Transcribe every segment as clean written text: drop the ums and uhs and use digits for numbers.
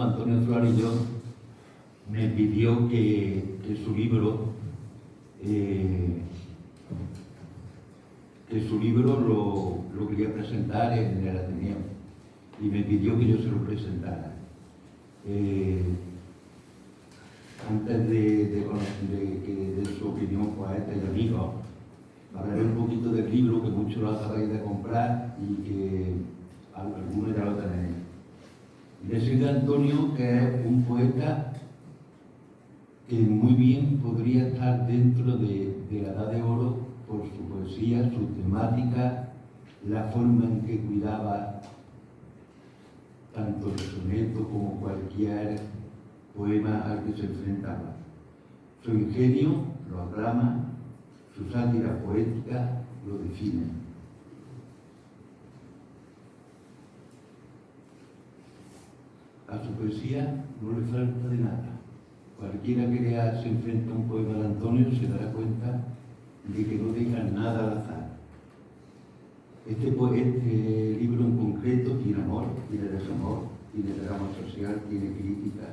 amigo Antonio Florillo me pidió que su libro lo quería presentar en el Ateneo y me pidió que yo se lo presentara. Antes de su opinión, poeta y amigo, hablaré un poquito del libro, que muchos lo acabáis de comprar y que algunos ya lo tenéis. Decirle a Antonio que es un poeta que muy bien podría estar dentro de la Edad de Oro por su poesía, su temática, la forma en que cuidaba tanto el soneto como cualquier poema al que se enfrentaba. Su ingenio lo aclama, su sátira poética lo define. A su poesía no le falta de nada. Cualquiera que se enfrenta a un poema de Antonio se dará cuenta de que no deja nada al azar. Este libro en concreto tiene amor, tiene desamor, tiene drama social, tiene crítica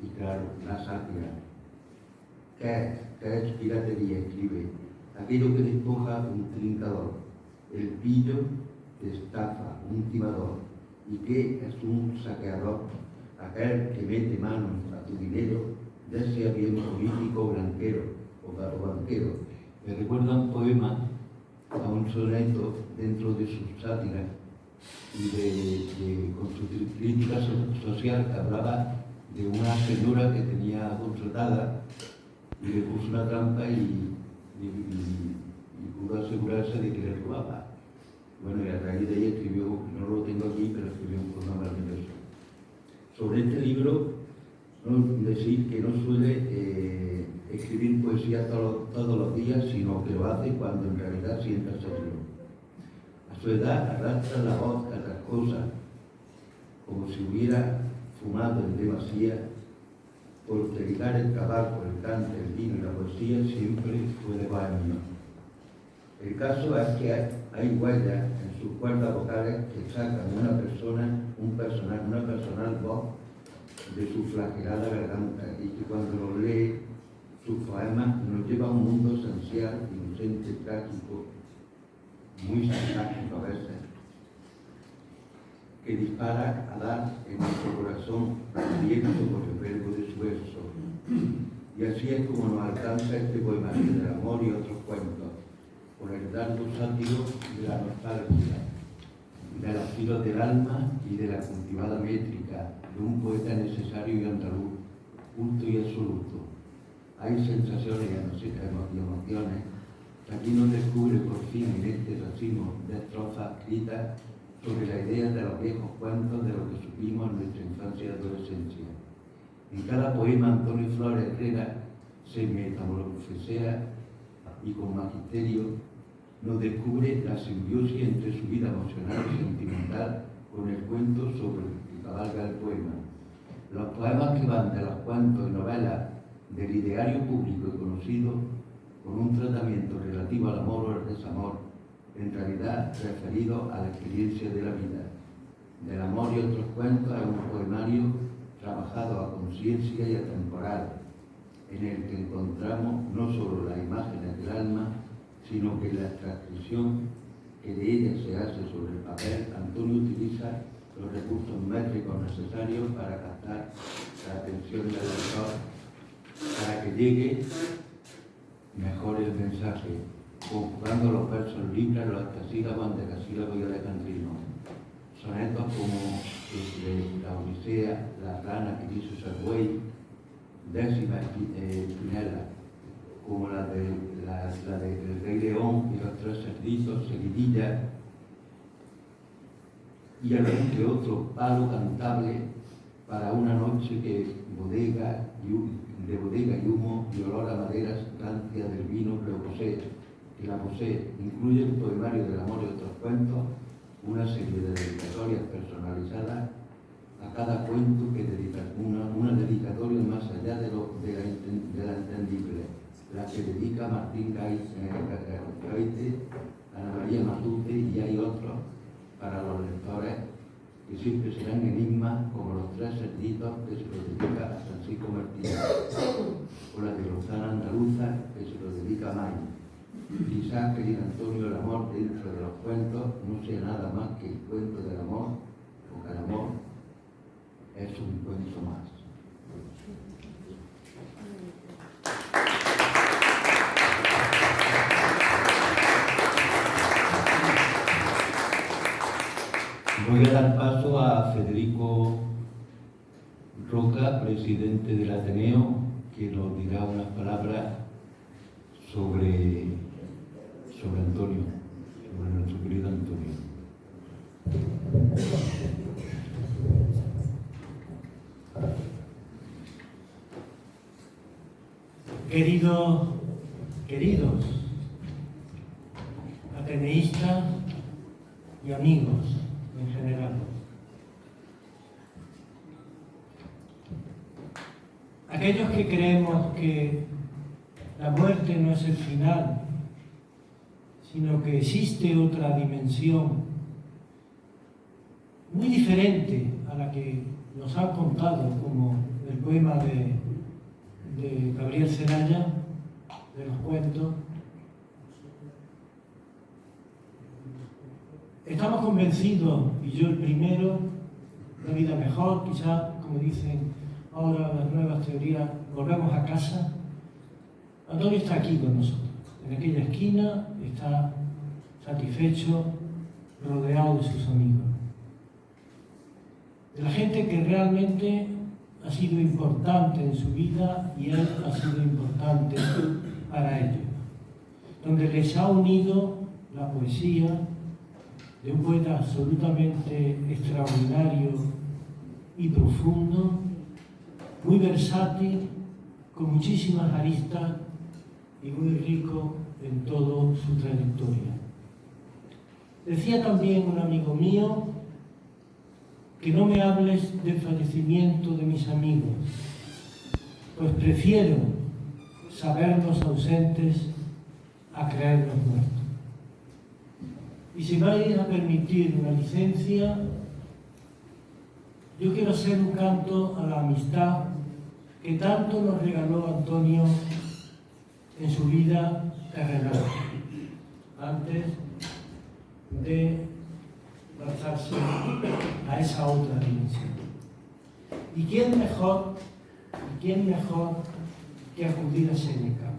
y, claro, la sátira. ¿Qué es piratería? Escribe: aquello que despoja un trincador, el pillo de estafa, un timador. ¿Y qué es un saqueador? Aquel que mete mano a tu dinero, ya sea bien político o banquero. Me recuerda un poema, a un soneto dentro de su sátira y con su crítica social, que hablaba de una señora que tenía contratada y le puso una trampa y pudo asegurarse de que le robaba. Bueno, y a raíz de ella escribió, no lo tengo aquí, pero escribió un poema maravilloso. Sobre este libro, decir que no suele escribir poesía todos los días, sino que lo hace cuando en realidad sienta ese libro. A su edad arrastra la voz a las cosas, como si hubiera fumado en demasía. Por predicar el tabaco, el cante, el vino y la poesía siempre fue de baño. El caso es que hay huellas en sus cuerdas vocales que sacan una personal voz de su flagelada garganta, y que cuando lo lee sus poemas nos lleva a un mundo esencial, inocente, trágico, muy sarcástico a veces, que dispara a dar en nuestro corazón abierto por el verbo de su verso. Y así es como nos alcanza este poemario del amor y otros cuentos, por el dardo sátiro de la nostalgia, del astiro del alma y de la cultivada métrica de un poeta necesario y andaluz, culto y absoluto. Hay sensaciones y emociones que aquí nos descubre por fin en este racimo de estrofas escritas sobre la idea de los viejos cuentos de lo que supimos en nuestra infancia y adolescencia. En cada poema Antonio Flores Herrera se metamorfosea y con magisterio nos descubre la simbiosis entre su vida emocional y sentimental con el cuento sobre el que cabalga el poema. Los poemas que van de los cuentos y novelas del ideario público y conocido, con un tratamiento relativo al amor o al desamor, en realidad referido a la experiencia de la vida. Del amor y otros cuentos es un poemario trabajado a conciencia y atemporal, en el que encontramos no solo las imágenes del alma, sino que la transcripción que de ella se hace sobre el papel, Antonio utiliza los recursos métricos necesarios para captar la atención del lector, para que llegue mejor el mensaje, conjugando los versos libres, los hectasílabos, endecasílabos y alejandrinos. Sonetos como la Odisea, la rana que quiso ser buey, décima Espinela, como la del Rey León y los tres cerditos, seguidilla, y algún que otro palo cantable para una noche de bodega y humo y olor a maderas rancia del vino que la posee. Incluye el poemario del amor y otros cuentos, una serie de dedicatorias personalizadas a cada cuento, que dedica una dedicatoria más allá de la entendible, la que dedica Martín Gaite, Ana María Matute, y hay otros para los lectores que siempre serán enigmas como los tres cerditos que se lo dedica a Francisco Martínez, o la de Rosana Andaluza que se lo dedica a Mayo. Quizás, querido Antonio, el amor dentro de los cuentos no sea nada más que el cuento del amor, o que el amor es un cuento más. Voy a dar paso a Federico Roca, presidente del Ateneo, que nos dirá unas palabras sobre Antonio, sobre nuestro querido Antonio. Queridos ateneístas y amigos en general, aquellos que creemos que la muerte no es el final, sino que existe otra dimensión muy diferente a la que nos han contado, como el poema de Gabriel Celaya, de los cuentos. Estamos convencidos, y yo el primero, de una vida mejor, quizás, como dicen ahora las nuevas teorías, volvemos a casa. Antonio está aquí con nosotros, en aquella esquina, está satisfecho, rodeado de sus amigos. De la gente que realmente ha sido importante en su vida y él ha sido importante para ellos. Donde les ha unido la poesía de un poeta absolutamente extraordinario y profundo, muy versátil, con muchísimas aristas y muy rico en toda su trayectoria. Decía también un amigo mío que no me hables del fallecimiento de mis amigos, pues prefiero saberlos ausentes a creerlos muertos. Y si vais a permitir una licencia, yo quiero hacer un canto a la amistad que tanto nos regaló Antonio en su vida terrenal, antes de marcharse a esa otra dimensión. ¿Y quién mejor que acudir a Séneca?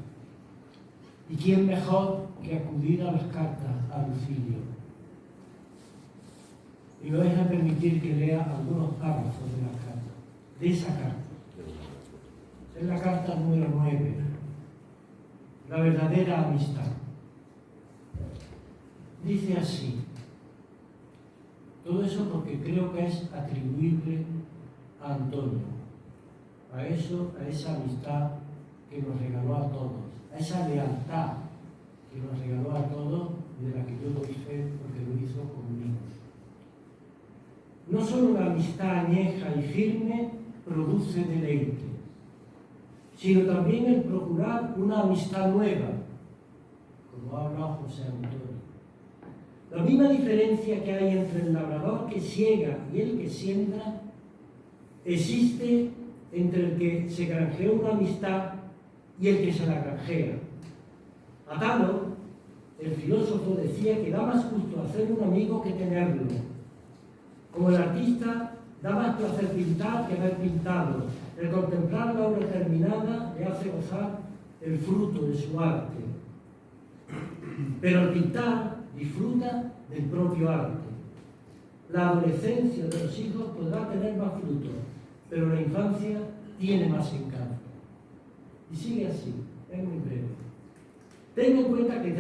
¿Y quién mejor que acudir a las cartas a Lucilio? Y me vais a permitir que lea algunos párrafos de la carta, de esa carta. Es la carta número 9, la verdadera amistad. Dice así, todo eso porque creo que es atribuible a Antonio, a esa amistad que nos regaló a todos, a esa lealtad que nos regaló a todos, de la que yo lo hice porque lo hizo conmigo. No solo la amistad añeja y firme produce deleite, sino también el procurar una amistad nueva, como habla José Antonio. La misma diferencia que hay entre el labrador que siega y el que siembra, existe entre el que se granjea una amistad y el que se la granjea. Atalo, el filósofo, decía que da más gusto hacer un amigo que tenerlo. Como el artista, da más placer pintar que haber pintado. El contemplar la obra terminada le hace gozar el fruto de su arte. Pero el pintar disfruta del propio arte. La adolescencia de los hijos podrá tener más fruto, pero la infancia tiene más encanto. Y sigue así, es muy breve. Ten en cuenta que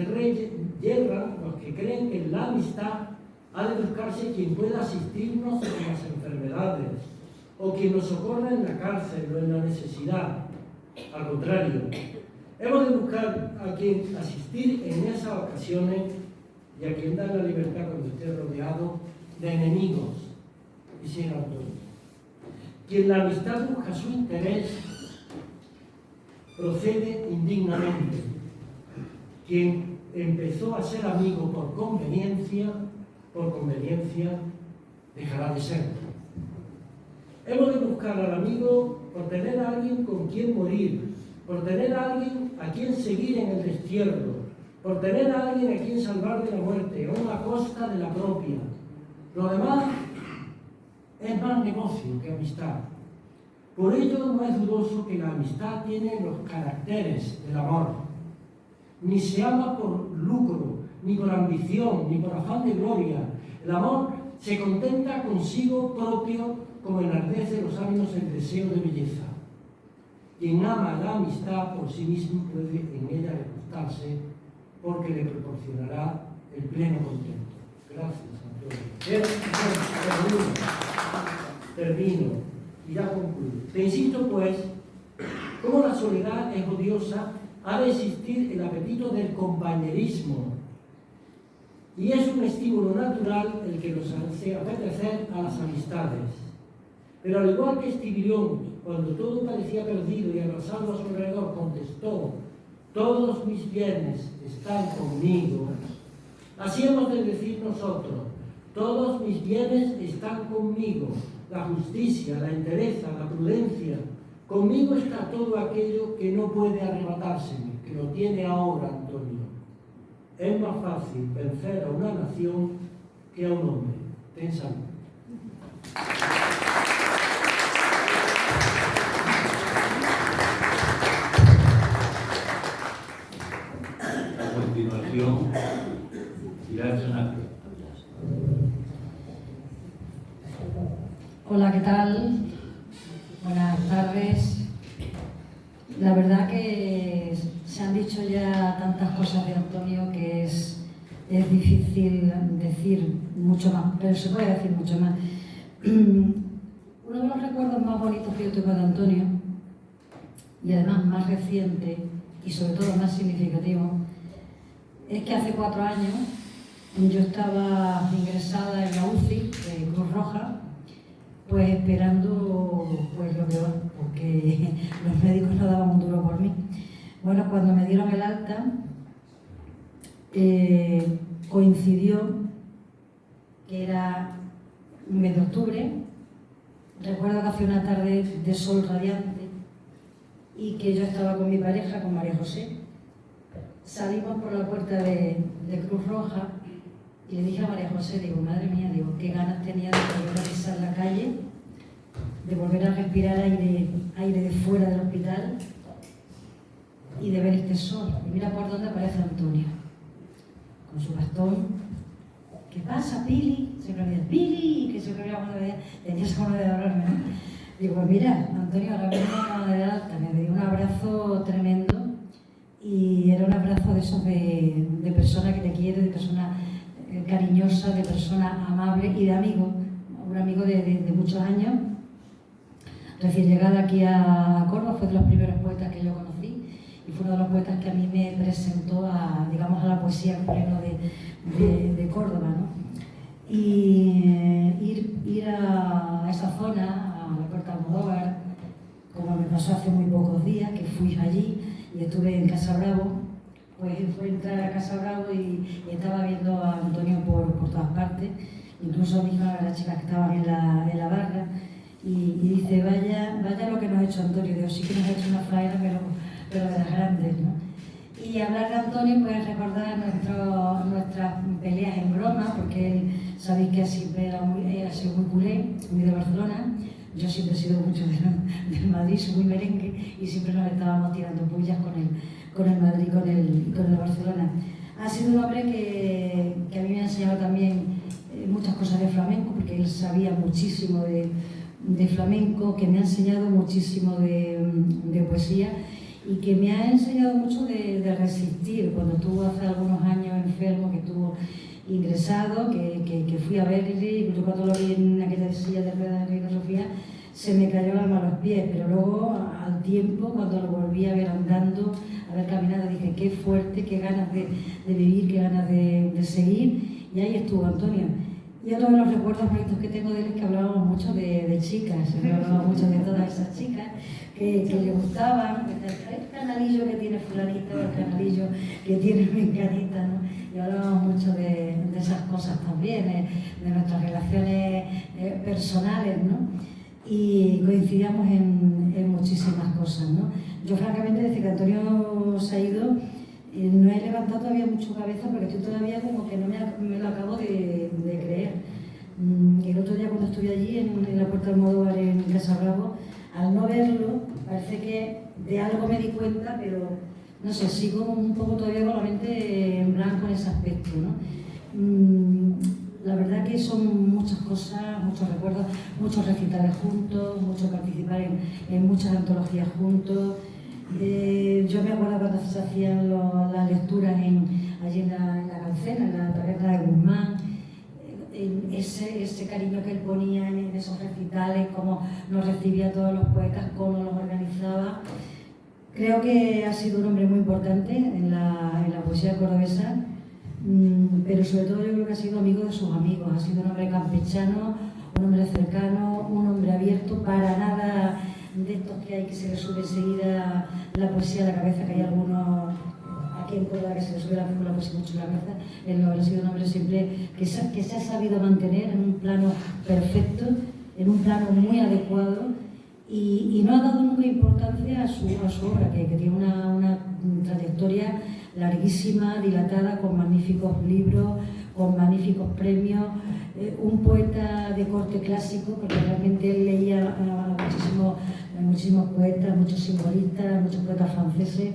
yerran los que creen que en la amistad ha de buscarse quien pueda asistirnos en las enfermedades, o quien nos socorra en la cárcel o en la necesidad. Al contrario, hemos de buscar a quien asistir en esas ocasiones y a quien dar la libertad cuando esté rodeado de enemigos, dice Antonio. Quien la amistad busca su interés procede indignamente. Quien empezó a ser amigo por conveniencia, dejará de ser. Hemos de buscar al amigo por tener a alguien con quien morir, por tener a alguien a quien seguir en el destierro, por tener a alguien a quien salvar de la muerte, aún a costa de la propia. Lo demás es más negocio que amistad. Por ello no es dudoso que la amistad tiene los caracteres del amor. Ni se ama por lucro, ni por ambición, ni por afán de gloria. El amor se contenta consigo propio, como enardece los ánimos el deseo de belleza. Quien ama la amistad por sí mismo puede en ella recostarse, porque le proporcionará el pleno contento. Gracias, Antonio. Termino y ya concluyo. Te insisto, pues, como la soledad es odiosa, ha de existir el apetito del compañerismo. Y es un estímulo natural el que nos hace apetecer a las amistades. Pero al igual que Escipión, cuando todo parecía perdido y arrasado a su alrededor, contestó: todos mis bienes están conmigo. Así hemos de decir nosotros: todos mis bienes están conmigo. La justicia, la entereza, la prudencia. Conmigo está todo aquello que no puede arrebatárseme, que lo tiene ahora Antonio. Es más fácil vencer a una nación que a un hombre. Ten salud. A continuación, Pilar Sanabria. Hola, ¿qué tal? Buenas tardes. La verdad que se han dicho ya tantas cosas de Antonio que es difícil decir mucho más, pero se puede decir mucho más. Uno de los recuerdos más bonitos que yo tengo de Antonio, y además más reciente y sobre todo más significativo, es que hace 4 años yo estaba ingresada en la UCI de Cruz Roja, pues esperando pues lo peor, porque los médicos no daban un duro por mí. Bueno, cuando me dieron el alta, coincidió que era un mes de octubre. Recuerdo que hacía una tarde de sol radiante y que yo estaba con mi pareja, con María José. Salimos por la puerta de Cruz Roja y le dije a María José, digo, madre mía, digo, qué ganas tenía de volver a pisar la calle, de volver a respirar aire de fuera del hospital y de ver este sol. Y mira por dónde aparece Antonio, con su bastón. ¿Qué pasa, Pili? Siempre me dice, Pili, que siempre me llama de tenía esa forma de hablarme, ¿no? Digo, pues mira, Antonio, ahora mismo acaba de alta, me dio un abrazo tremendo y era un abrazo de esos de persona que te quiere, de persona cariñosa, de persona amable y de amigo, un amigo de muchos años. Recién llegada aquí a Córdoba, fue de los primeros poetas que yo conocí y fue uno de los poetas que a mí me presentó a la poesía en pleno de Córdoba, ¿no? Y ir a esa zona, a la Puerta Almodóvar, como me pasó hace muy pocos días, que fui allí y estuve en Casa Bravo, pues fue entrar a Casa Bravo y estaba viendo a Antonio por todas partes, incluso vi a las chicas que estaban en la barra, y dice, vaya lo que nos ha hecho Antonio. Digo, sí que nos ha hecho una faena, pero de las grandes, ¿no? Y hablar de Antonio, pues recordar nuestras peleas en broma, porque él, sabéis que siempre ha sido muy culé, muy de Barcelona. Yo siempre he sido mucho del Madrid, soy muy merengue y siempre nos estábamos tirando pullas con el Madrid y con el Barcelona. Ha sido un hombre que a mí me ha enseñado también muchas cosas de flamenco, porque él sabía muchísimo de flamenco, que me ha enseñado muchísimo de poesía y que me ha enseñado mucho de resistir. Cuando estuvo hace algunos años enfermo, que estuvo ingresado, que fui a verle, y yo cuando lo vi en aquella silla de ruedas de Reina Sofía, se me cayó el alma a los pies, pero luego al tiempo, cuando lo volví a ver andando, a ver caminando, dije, qué fuerte, qué ganas de vivir, qué ganas de seguir, y ahí estuvo Antonio. Y otro de los recuerdos bonitos que tengo de él es que hablábamos mucho de chicas, hablábamos mucho de todas esas chicas que le gustaban, el canalillo que tiene fulanita, el canalillo que tiene menganita, ¿no? Y hablábamos mucho de esas cosas también, de nuestras relaciones personales, ¿no? Y coincidíamos en muchísimas cosas, ¿no? Yo francamente desde que Antonio se ha ido no he levantado todavía mucho cabeza porque estoy todavía como que no me lo acabo de creer. El otro día cuando estuve allí en la Puerta del Almodóvar en Casa Bravo, al no verlo, parece que de algo me di cuenta, pero no sé, sigo un poco todavía con la mente en blanco en ese aspecto, ¿no? La verdad que son muchas cosas, muchos recuerdos, muchos recitales juntos, mucho participar en muchas antologías juntos. Yo me acuerdo cuando se hacían las lecturas allí en la Cancela, en la taberna de Guzmán, ese cariño que él ponía en esos recitales, cómo nos recibía a todos los poetas, cómo los organizaba. Creo que ha sido un hombre muy importante en la poesía cordobesa, pero sobre todo yo creo que ha sido amigo de sus amigos, ha sido un hombre campechano, un hombre cercano, un hombre abierto, para nada de estos que hay que se le sube enseguida la poesía a la cabeza, que hay algunos aquí en Córdoba que se le sube la poesía mucho a la cabeza. Él no, ha sido un hombre siempre que se ha sabido mantener en un plano perfecto, en un plano muy adecuado, y no ha dado nunca importancia a su obra, que tiene una trayectoria larguísima, dilatada, con magníficos libros, con magníficos premios, un poeta de corte clásico, porque realmente él leía muchísimos poetas, muchos simbolistas, muchos poetas franceses.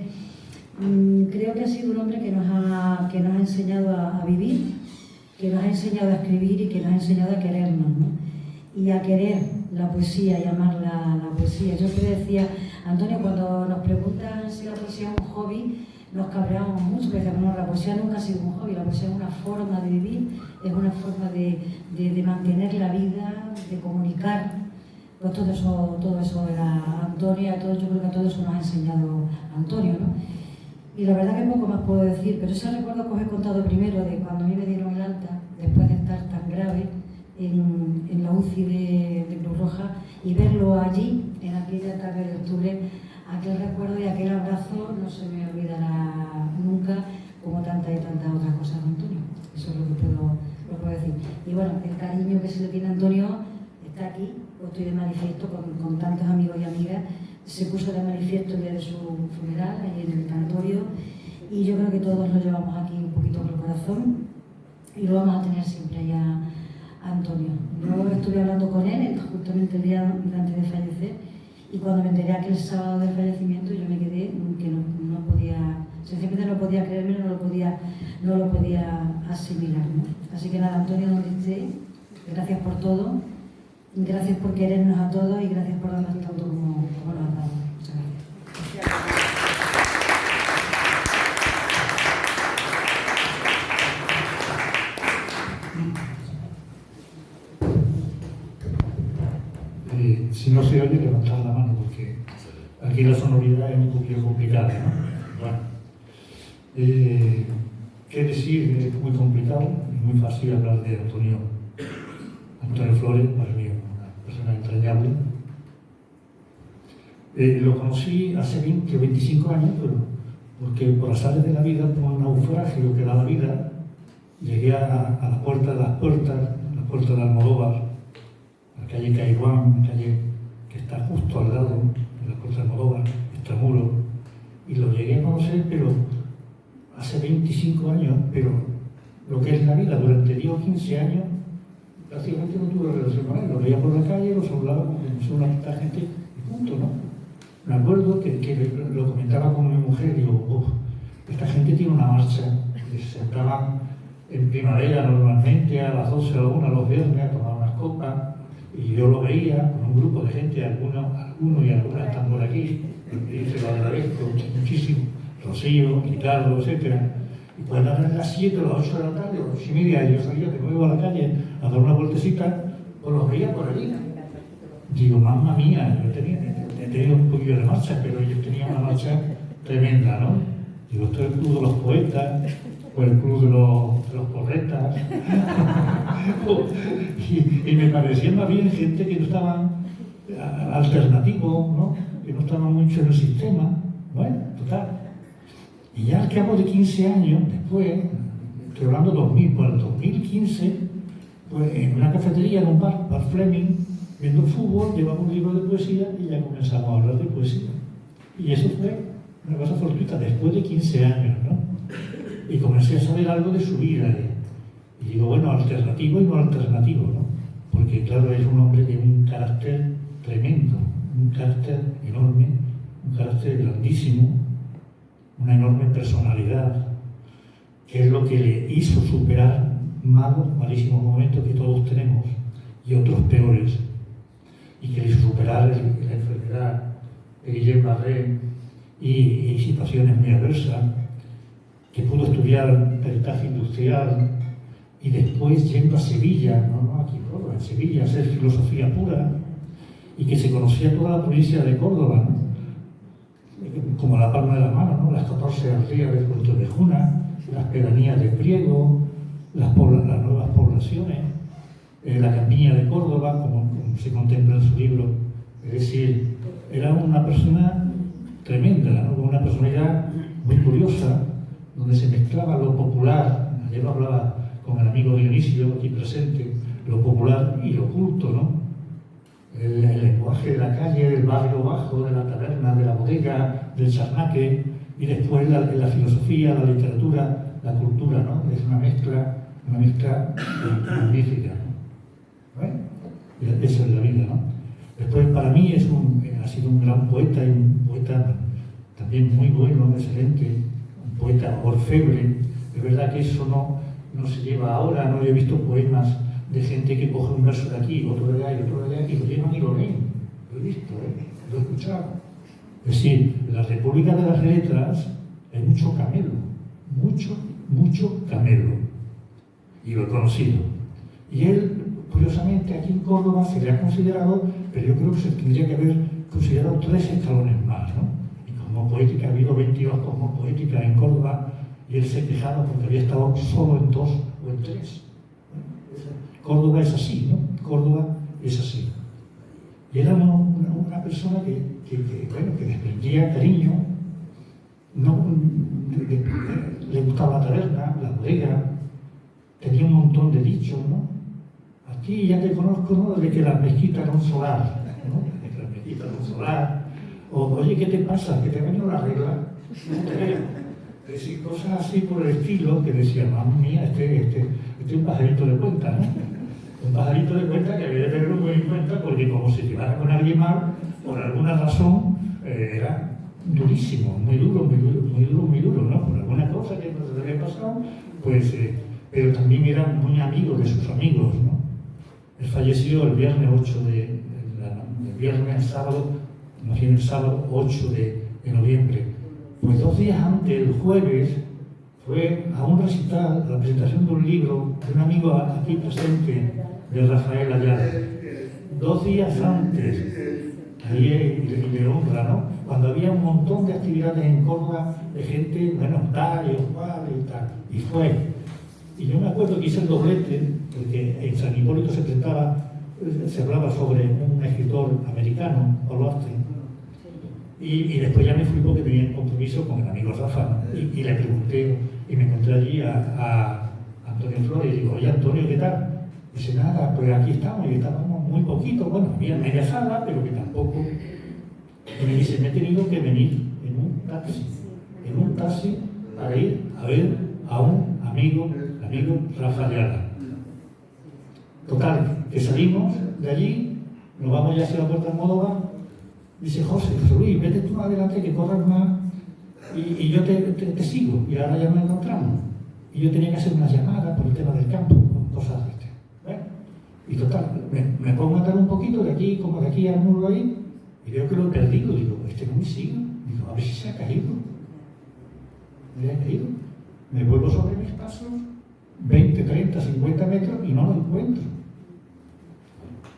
Creo que ha sido un hombre que nos ha enseñado a vivir, que nos ha enseñado a escribir y que nos ha enseñado a querernos, ¿no? Y a querer la poesía y amar la poesía. Yo que decía, Antonio, cuando nos preguntan si la poesía es un hobby, nos cabreamos mucho, porque decíamos, no, la poesía nunca ha sido un hobby, la poesía es una forma de vivir, es una forma de mantener la vida, de comunicar. Pues todo eso era Antonio, yo creo que todo eso nos ha enseñado Antonio, ¿no? Y la verdad que poco más puedo decir, pero ese recuerdo que os he contado primero de cuando a mí me dieron el alta, después de estar tan grave en la UCI de Cruz Roja, y verlo allí, en aquella tarde de octubre, aquel recuerdo y aquel abrazo no se me olvidará nunca, como tantas y tantas otras cosas de Antonio. Eso es lo que puedo decir. Y bueno, el cariño que se le tiene a Antonio está aquí, puesto de manifiesto con tantos amigos y amigas. Se puso de manifiesto el día de su funeral, ahí en el tanatorio, y yo creo que todos lo llevamos aquí un poquito por el corazón, y lo vamos a tener siempre ahí a Antonio. Yo estuve hablando con él justamente el día antes de fallecer, y cuando me enteré aquel sábado del fallecimiento, yo me quedé que no podía, sencillamente no podía creerme, no lo podía asimilar, ¿no? Así que nada, Antonio, donde esté, gracias por todo, gracias por querernos a todos y gracias por darnos tanto como nos has dado. Muchas gracias. Si no se oye, levantad la mano, porque aquí la sonoridad es un poquito complicada, ¿no? Bueno, qué decir, es muy complicado y muy fácil hablar de Antonio Flores, madre mía, una persona entrañable. Lo conocí hace 20 o 25 años, pero porque por azares de la vida, por un naufragio que da la vida, llegué a la puerta de las puertas, la puerta de Almodóvar, la calle Caiguán, la calle que está justo al lado de la puerta de Almodóvar, Extramuro, y lo llegué a conocer, pero hace 25 años, pero lo que es la vida, durante 10 o 15 años, prácticamente no tuve relación con él. Lo veía por la calle, lo saludaba como si fuera una gente y punto, ¿no? Me acuerdo que lo comentaba con mi mujer, digo, esta gente tiene una marcha, que se sentaban en primavera normalmente a las 12 o la 1 los viernes a tomar unas copas, y yo lo veía con un grupo de gente, algunos y algunas están por aquí, y se lo agradezco muchísimo, Rocío, Ricardo, etcétera. Y cuando eran las 7 o las 8 de la tarde, o 8:30, yo salía de nuevo a la calle a dar una vueltecita, pues los veía por allí. Digo, mamma mía, yo he tenido un poquillo de marcha, pero ellos tenían una marcha tremenda, ¿no? Digo, esto es el club de los poetas, o el club de los porretas. y me parecía más bien gente que no estaban alternativos, ¿no? Que no estaban mucho en el sistema. Bueno, total. Y ya al cabo de 15 años después, estoy hablando 2000, por el 2015, pues en una cafetería, en un bar Fleming, viendo el fútbol, llevamos un libro de poesía y ya comenzamos a hablar de poesía. Y eso fue una cosa fortuita, después de 15 años, ¿no? Y comencé a saber algo de su vida. Y digo, bueno, alternativo y no alternativo, ¿no? Porque claro, es un hombre que tiene un carácter tremendo, un carácter enorme, un carácter grandísimo, una enorme personalidad, que es lo que le hizo superar malísimos momentos que todos tenemos y otros peores, y que le hizo superar la enfermedad de Guillain Barré y situaciones muy adversas, que pudo estudiar peritaje industrial y después yendo a Sevilla, no aquí en Sevilla, a hacer filosofía pura, y que se conocía toda la provincia de Córdoba, ¿no? Como la palma de la mano, ¿no? Las 14 aldeas de Puerto de Juna, las pedanías de Priego, las nuevas poblaciones, la campiña de Córdoba, como se contempla en su libro. Es decir, era una persona tremenda, ¿no? Con una personalidad muy curiosa, donde se mezclaba lo popular. Ayer hablaba con el amigo Dionisio, aquí presente, lo popular y lo culto, ¿no? El lenguaje de la calle, del barrio bajo, de la taberna, de la bodega, del charnaque, y después la filosofía, la literatura, la cultura, ¿no? Es una mezcla magnífica, ¿no? ¿Ven? Esa es la vida, ¿no? Después, para mí, ha sido un gran poeta y un poeta también muy bueno, excelente, un poeta orfebre. Es verdad que eso no se lleva ahora, no he visto poemas de gente que coge un verso de aquí, otro de allá y otro de allá, y lo llevan y lo leen. Lo he visto, lo he escuchado. Es decir, en la República de las Letras hay mucho camelo, mucho camelo. Y lo he conocido. Y él, curiosamente, aquí en Córdoba se le ha considerado, pero yo creo que se tendría que haber considerado 3 escalones más, ¿no? Y como poética, ha habido 22 como poética en Córdoba, y él se quejaba porque había estado solo en 2 o en 3. Córdoba es así, ¿no? Córdoba es así. Y era una persona que desprendía cariño, le gustaba la taberna, la bodega, tenía un montón de dichos, ¿no? Aquí ya te conozco, ¿no? De que la mezquita era un solar, ¿no? De que la mezquita era un solar. O, oye, ¿qué te pasa? ¿Que te ha venido la regla? Es decir, cosas así por el estilo que decía, mamá mía, este es un pajarito de cuenta, ¿no? Un pajarito de cuenta que había de tenerlo muy en cuenta porque como se llevara con alguien mal, por alguna razón, era durísimo, muy duro, ¿no? Por alguna cosa que nos había pasado, pues, pero también era muy amigo de sus amigos, ¿no? Él falleció el viernes 8 el viernes al sábado, imagínense el sábado 8 de noviembre. Pues 2 días antes, el jueves, fue a un recital, a la presentación de un libro de un amigo aquí presente, de Rafael Ayala. 2 días antes, ahí de honra, ¿no? Cuando había un montón de actividades en Córdoba, de gente, bueno, tal y cual y tal. Y fue. Y yo me acuerdo que hice el doblete, porque en San Hipólito se hablaba sobre un escritor americano, Paul Austen. Y después ya me fui porque tenía un compromiso con el amigo Rafa, ¿no? Y le pregunté, y me encontré allí a Antonio Flores, y digo, oye Antonio, ¿qué tal? Dice, nada, pues aquí estamos, y estábamos muy poquito, bueno, había media sala, pero que tampoco. Y me dice, me he tenido que venir en un taxi para ir a ver a un amigo, el amigo Rafa Ayala. Total, que salimos de allí, nos vamos ya hacia la puerta de Almodóvar. Dice, José Luis, vete tú adelante que corras más y yo te sigo. Y ahora ya nos encontramos. Y yo tenía que hacer unas llamadas por el tema del campo, cosas de este. ¿Ves? Y total, me pongo a andar un poquito de aquí, como de aquí al muro ahí, y veo que lo he perdido. Digo, no me sigue. Digo, a ver si se ha caído. ¿Me ha caído? Me vuelvo sobre mis pasos, 20, 30, 50 metros y no lo encuentro.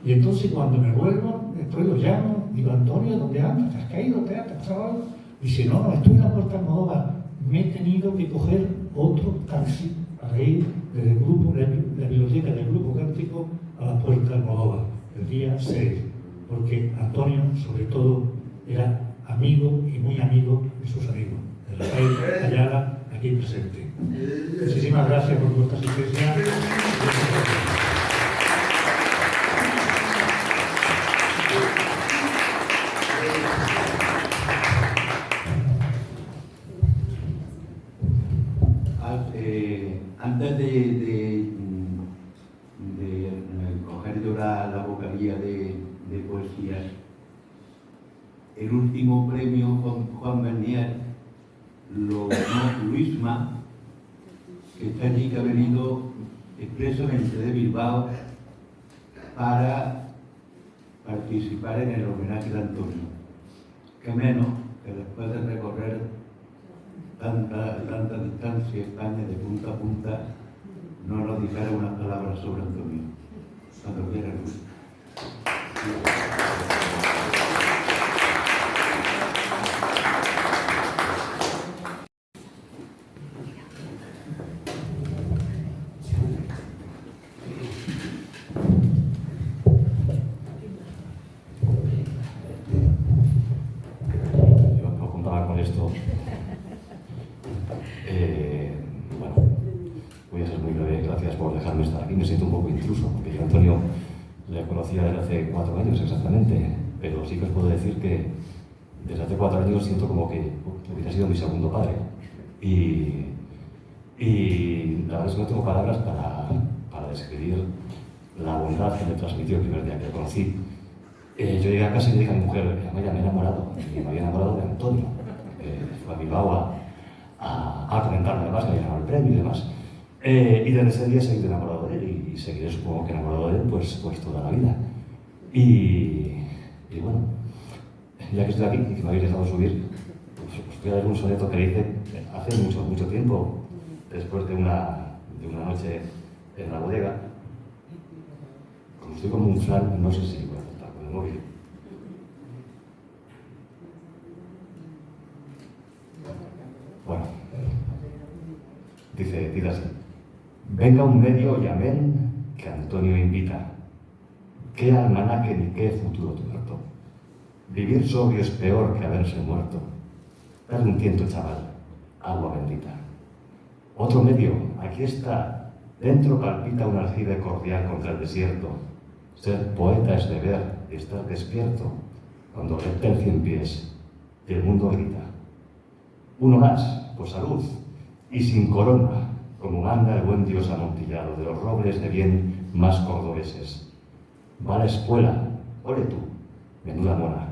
Y entonces cuando me vuelvo, después lo llamo, digo, Antonio, ¿dónde andas? ¿Te has caído? ¿Te has pasado algo? Dice, no, estoy en la puerta de Almodóvar. Me he tenido que coger otro taxi para ir desde el grupo, de la biblioteca del Grupo Cántico a la Puerta de Almodóvar, el día 6, porque Antonio, sobre todo, era amigo y muy amigo de sus amigos, de Rafael Ayala, aquí presente. Muchísimas gracias por vuestra asistencia. Antes de coger yo la vocalía de poesías, el último premio Juan Bernier lo ganó Luisma, que está allí, que ha venido expresamente de Bilbao para participar en el homenaje de Antonio. Que menos que después de recorrer tanta distancia España de punta a punta, no nos dijera unas palabras sobre Antonio. Cuando quiera, Luis. Yo no contaba con esto. Bueno, voy a ser muy breve. Gracias por dejarme estar aquí. Me siento un poco intruso, porque yo a Antonio le conocía desde hace 4 años exactamente, pero sí que os puedo decir que desde hace 4 años siento como que hubiera sido mi segundo padre. Y la verdad es que no tengo palabras para describir la bondad que me transmitió el primer día que le conocí. Yo llegué a casa y le dije a mi mujer, Amaya, me he enamorado, y me había enamorado de Antonio. Fue a Bilbao a comentarme además que había ganado el premio y demás. Y desde ese día he seguido enamorado de él y seguiré, supongo que enamorado de él, pues toda la vida. Y bueno, ya que estoy aquí y que me habéis dejado subir, pues os voy a leer un soneto que le hice hace mucho tiempo, después de una noche en la bodega. Como estoy como un flan, no sé si voy a aceptar con el móvil. Bueno, dice así: venga un medio y amén que Antonio invita. Qué almanaque ni qué futuro tuerto. Vivir sobrio es peor que haberse muerto. Dale un tiento, chaval, agua bendita. Otro medio, aquí está. Dentro palpita un aljibe cordial contra el desierto. Ser poeta es deber, estar despierto. Cuando repte el 100 pies, el mundo grita. Uno más, pues salud, y sin corona, como manda el buen Dios amontillado de los robles de bien más cordobeses. Va a la escuela, ole tú, menuda mona.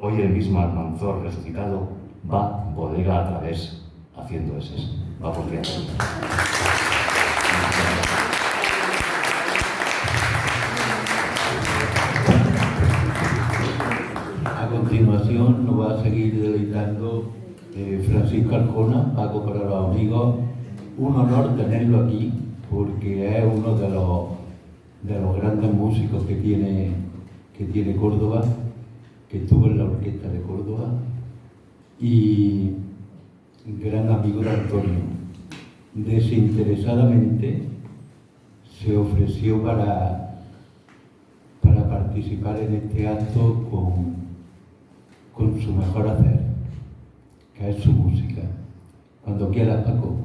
Hoy el mismo Almanzor resucitado va bodega a través haciendo eses. Va por dentro. A continuación nos va a seguir deleitando Francisco Arjona, Paco para los amigos. Un honor tenerlo aquí porque es uno de los grandes músicos que tiene Córdoba, que estuvo en la orquesta de Córdoba y gran amigo de Antonio. Desinteresadamente se ofreció para participar en este acto con su mejor hacer, que es su música. Cuando quieras, Paco.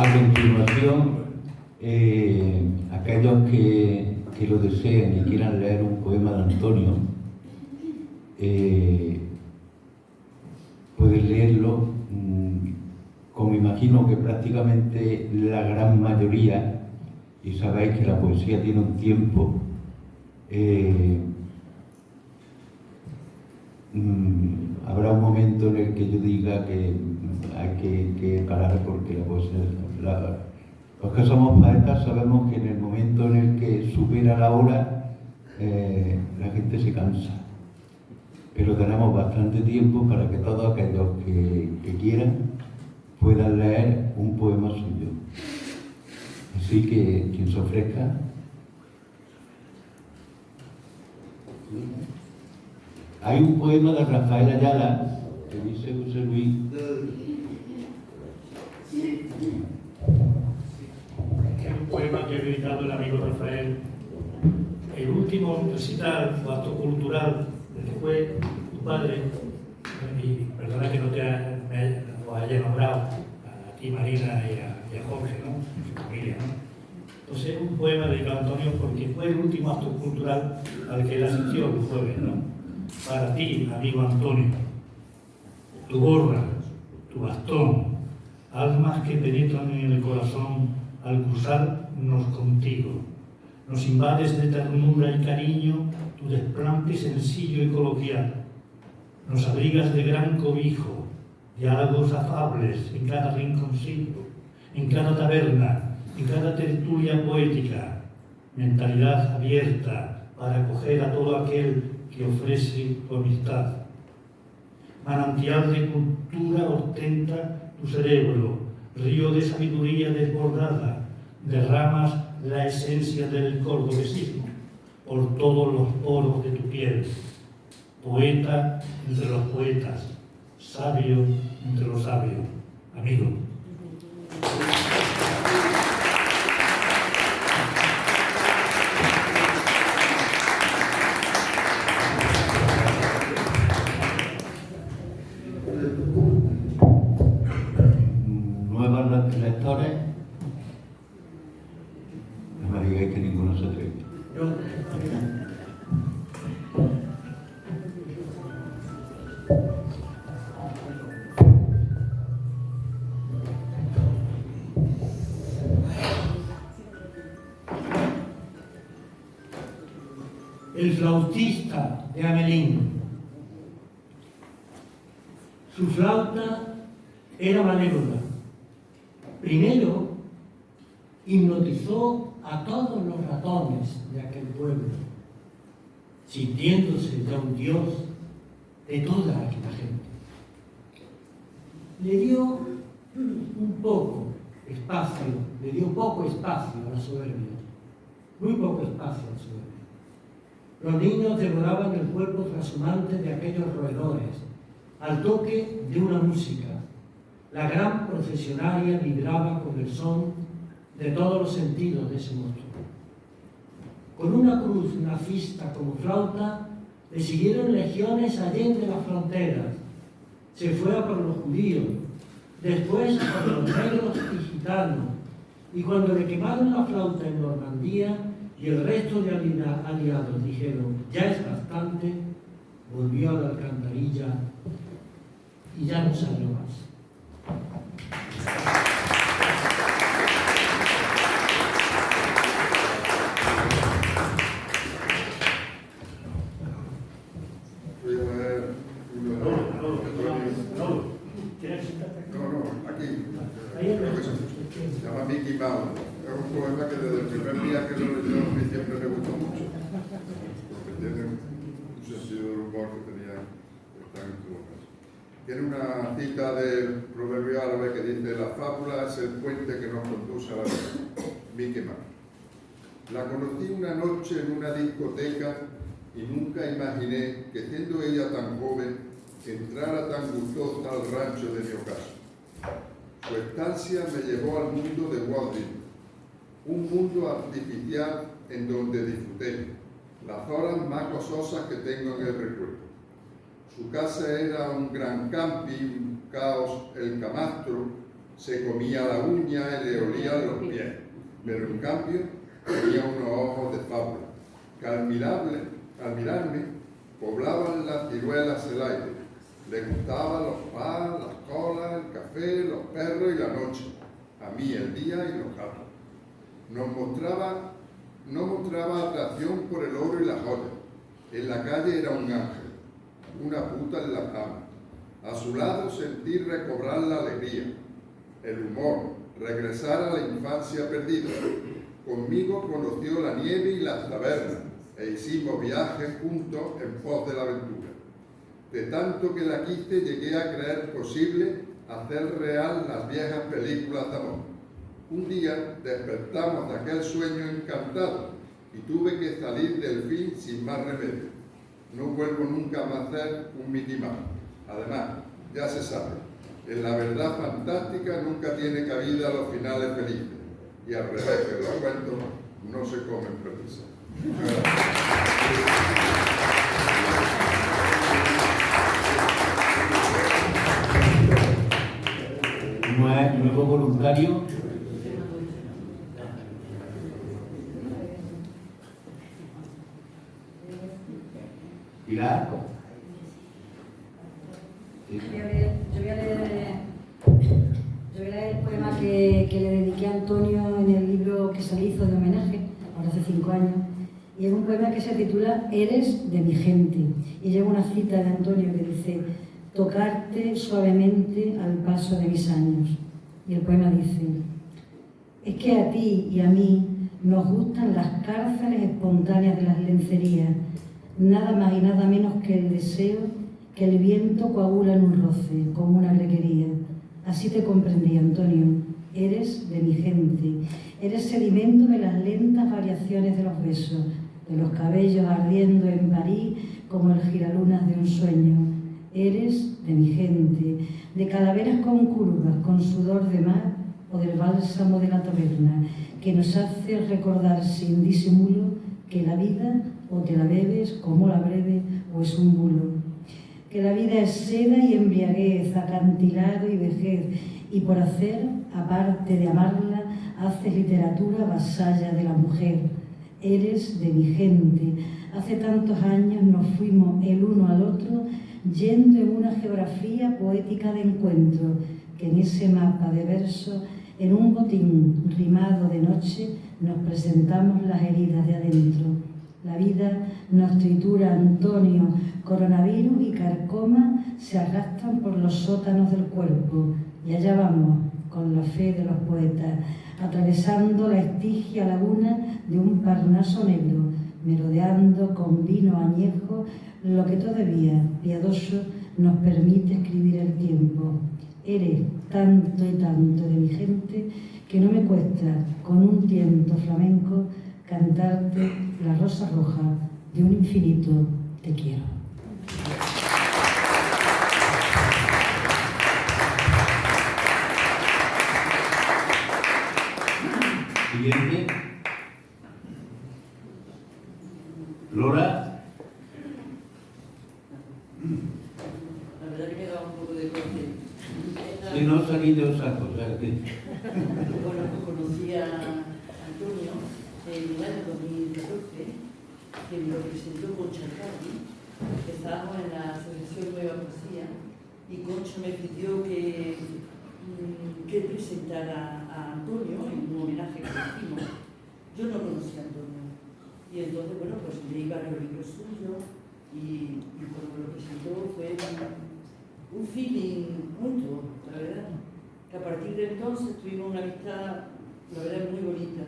A continuación, aquellos que lo deseen y quieran leer un poema de Antonio, pueden leerlo, como imagino que prácticamente la gran mayoría, y sabéis que la poesía tiene un tiempo, habrá un momento en el que yo diga que hay que parar porque la poesía... los que somos poetas sabemos que en el momento en el que supera la hora, la gente se cansa. Pero tenemos bastante tiempo para que todos aquellos que quieran puedan leer un poema suyo. Así que quien se ofrezca. Hay un poema de Rafael Ayala que dice José Luis. Es un poema que ha dedicado el amigo Rafael. El último recital o acto cultural que fue tu padre, y perdona que no te haya nombrado a ti, Marina, y a Jorge, ¿no? Su familia, ¿no? Entonces, un poema dedicado a Antonio porque fue el último acto cultural al que él asistió el jueves, ¿no? Para ti, amigo Antonio, tu gorra, tu bastón, almas que penetran en el corazón al cruzarnos contigo. Nos invades de ternura y cariño tu desplante sencillo y coloquial. Nos abrigas de gran cobijo, diálogos afables en cada rinconcito, en cada taberna, en cada tertulia poética, mentalidad abierta para acoger a todo aquel que ofrece tu amistad. Manantial de cultura ostenta tu cerebro, río de sabiduría desbordada, derramas la esencia del cordobesismo por todos los poros de tu piel. Poeta entre los poetas, sabio entre los sabios. Amigo. Nuevos lectores. No me digáis que ninguno se atreve. El flautista de Amelín. Su flauta era malévola. Primero, hipnotizó a todos los ratones de aquel pueblo, sintiéndose ya un dios de toda aquella gente. Le dio poco espacio a la soberbia, muy poco espacio a la soberbia. Los niños devoraban el cuerpo trashumante de aquellos roedores al toque de una música. La gran procesionaria vibraba con el son de todos los sentidos de ese monstruo. Con una cruz nazista como flauta, le siguieron legiones allende las fronteras. Se fue a por los judíos, después por los negros y gitanos, y cuando le quemaron la flauta en Normandía y el resto de aliados dijeron, ya es bastante, volvió a la alcantarilla y ya no salió más. Voy a leer se llama Mickey Mouse. Es un poema que desde el primer día que lo leyó a mí siempre me gustó mucho, porque tiene un sentido del humor que tenía tan en tu caso. Tiene una cita del proverbio árabe que dice: la fábula es el puente que nos conduce a la vida. Mickey Mouse. La conocí una noche en una discoteca y nunca imaginé que, siendo ella tan joven, entrara tan gustosa al rancho de mi ocaso. Su estancia me llevó al mundo de Walt Disney, un mundo artificial en donde disfruté las horas más gozosas que tengo en el recuerdo. Su casa era un gran camping, un caos, el camastro, se comía la uña y le olían los pies, pero en cambio tenía unos ojos de fábula, que al mirarme poblaban las ciruelas el aire. Le gustaban los pan, las colas, el café, los perros y la noche, a mí el día y los gatos. No mostraba atracción por el oro y las joyas. En la calle era un ángel, una puta en la cama. A su lado sentí recobrar la alegría, el humor, regresar a la infancia perdida. Conmigo conoció la nieve y las tabernas e hicimos viajes juntos en pos de la aventura. De tanto que la quise, llegué a creer posible hacer real las viejas películas de amor. Un día despertamos de aquel sueño encantado y tuve que salir del fin sin más remedio. No vuelvo nunca más a hacer un minimal. Además, ya se sabe, en la verdad fantástica nunca tiene cabida los finales felices. Y al revés que los cuentos no se comen precisas. Nuevo voluntario. Pilar. Yo voy a leer el poema que le dediqué a Antonio en el libro que se le hizo de homenaje, ahora hace 5 años, y es un poema que se titula Eres de mi gente, y lleva una cita de Antonio que dice: tocarte suavemente al paso de mis años. Y el poema dice: es que a ti y a mí nos gustan las cárceles espontáneas de las lencerías, nada más y nada menos que el deseo que el viento coagula en un roce, como una greguería. Así te comprendí, Antonio. Eres de mi gente. Eres sedimento de las lentas variaciones de los besos, de los cabellos ardiendo en París como el giralunas de un sueño. Eres de mi gente, de calaveras con curvas, con sudor de mar o del bálsamo de la taberna, que nos hace recordar sin disimulo que la vida o te la bebes como la breve o es un bulo. Que la vida es seda y embriaguez, acantilado y vejez, y por hacer, aparte de amarla, haces literatura vasalla de la mujer. Eres de mi gente. Hace tantos años nos fuimos el uno al otro, yendo en una geografía poética de encuentro, que en ese mapa de versos, en un botín rimado de noche, nos presentamos las heridas de adentro. La vida nos tritura, Antonio, coronavirus y carcoma se arrastran por los sótanos del cuerpo, y allá vamos, con la fe de los poetas, atravesando la estigia laguna de un Parnaso negro, merodeando con vino añejo lo que todavía, piadoso, nos permite escribir el tiempo. Eres tanto y tanto de mi gente que no me cuesta, con un tiento flamenco, cantarte la rosa roja de un infinito te quiero. Siguiente. Lora. La verdad que me da un poco de corte. Si no salí de Osaco, o sea que... Bueno, conocí a Antonio en el año 2014, que me lo presentó Concha Cardi. Estábamos en la Asociación Nueva Poesía y Concha me pidió que presentara a Antonio en un homenaje que le hicimos. Yo no conocía a Antonio y entonces, bueno, pues leí varios libros suyos y cuando me lo presentó fue un feeling mutuo, la verdad. Que a partir de entonces tuvimos una amistad, la verdad, muy bonita.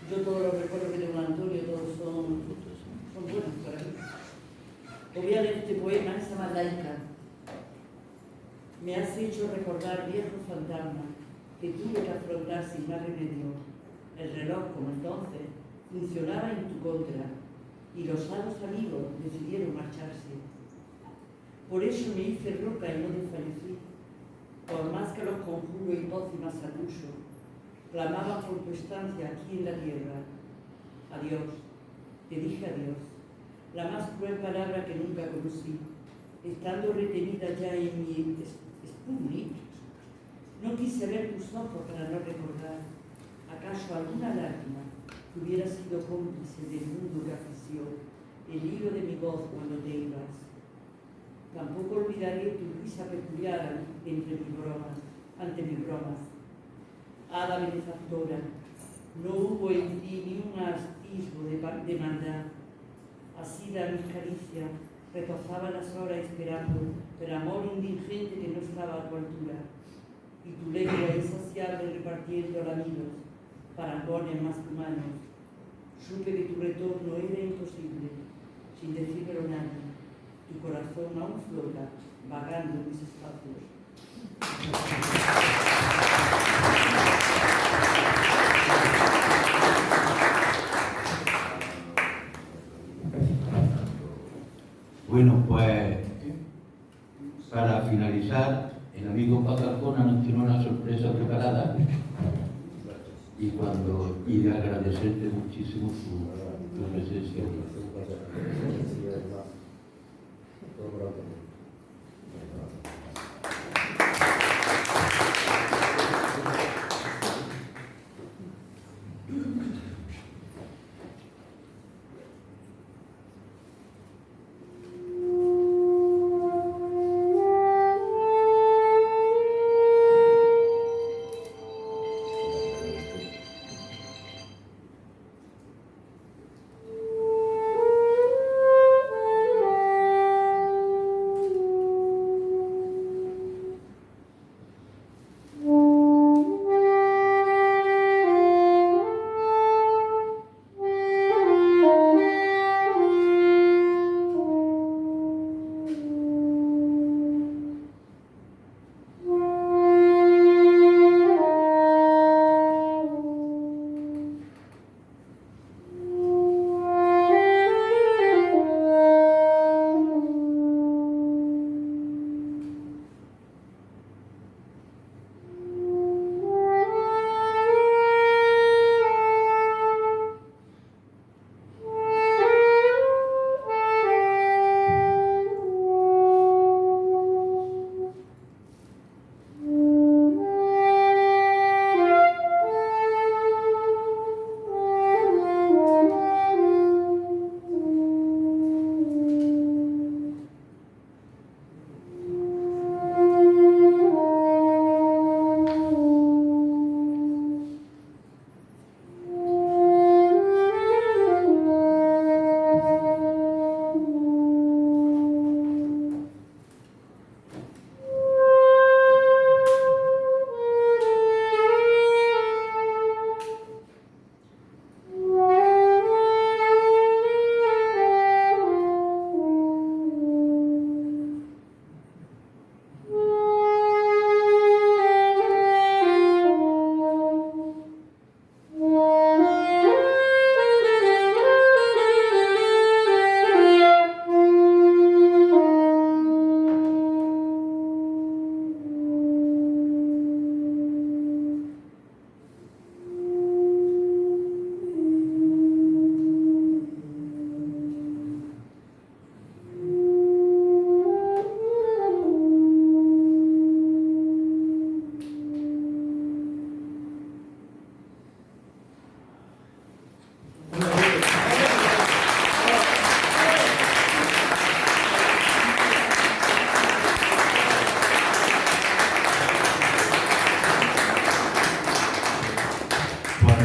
Yo todos los recuerdos que tengo de Antonio, todos son buenos para mí. Os voy a leer este poema, se llama Laica. Me has hecho recordar viejos fantasmas que tuve que afrontar sin más remedio. El reloj, como entonces, funcionaba en tu contra y los sanos amigos decidieron marcharse. Por eso me hice roca y no desfallecí. Por más que los conjuros y pócimas acuso, clamaban por tu estancia aquí en la tierra. Adiós, te dije adiós, la más cruel palabra que nunca conocí, estando retenida ya en mi Sputnik, No quise ver tus ojos para no recordar. ¿Acaso alguna lágrima que hubiera sido cómplice del mundo que afició el hilo de mi voz cuando te ibas? Tampoco olvidaré tu risa peculiar ante mis bromas. Hada benefactora, no hubo en ti ni un atisbo de maldad. Asida mis caricias, retozaba las horas esperando, pero amor indigente que no estaba a tu altura. Y tu lengua insaciable repartiendo lamidos, parangones más humanos. Supe que tu retorno era imposible, sin decírmelo nadie. Tu corazón aún flota, vagando en mis espacios. Bueno, pues para finalizar, el amigo Paco Arjona nos tiene una sorpresa preparada y de agradecerte muchísimo tu presencia.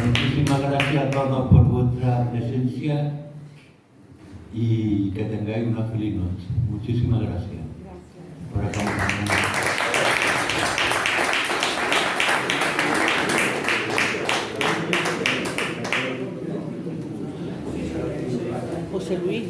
Muchísimas gracias a todos por vuestra presencia y que tengáis una feliz noche. Muchísimas gracias por acompañarnos. José Luis.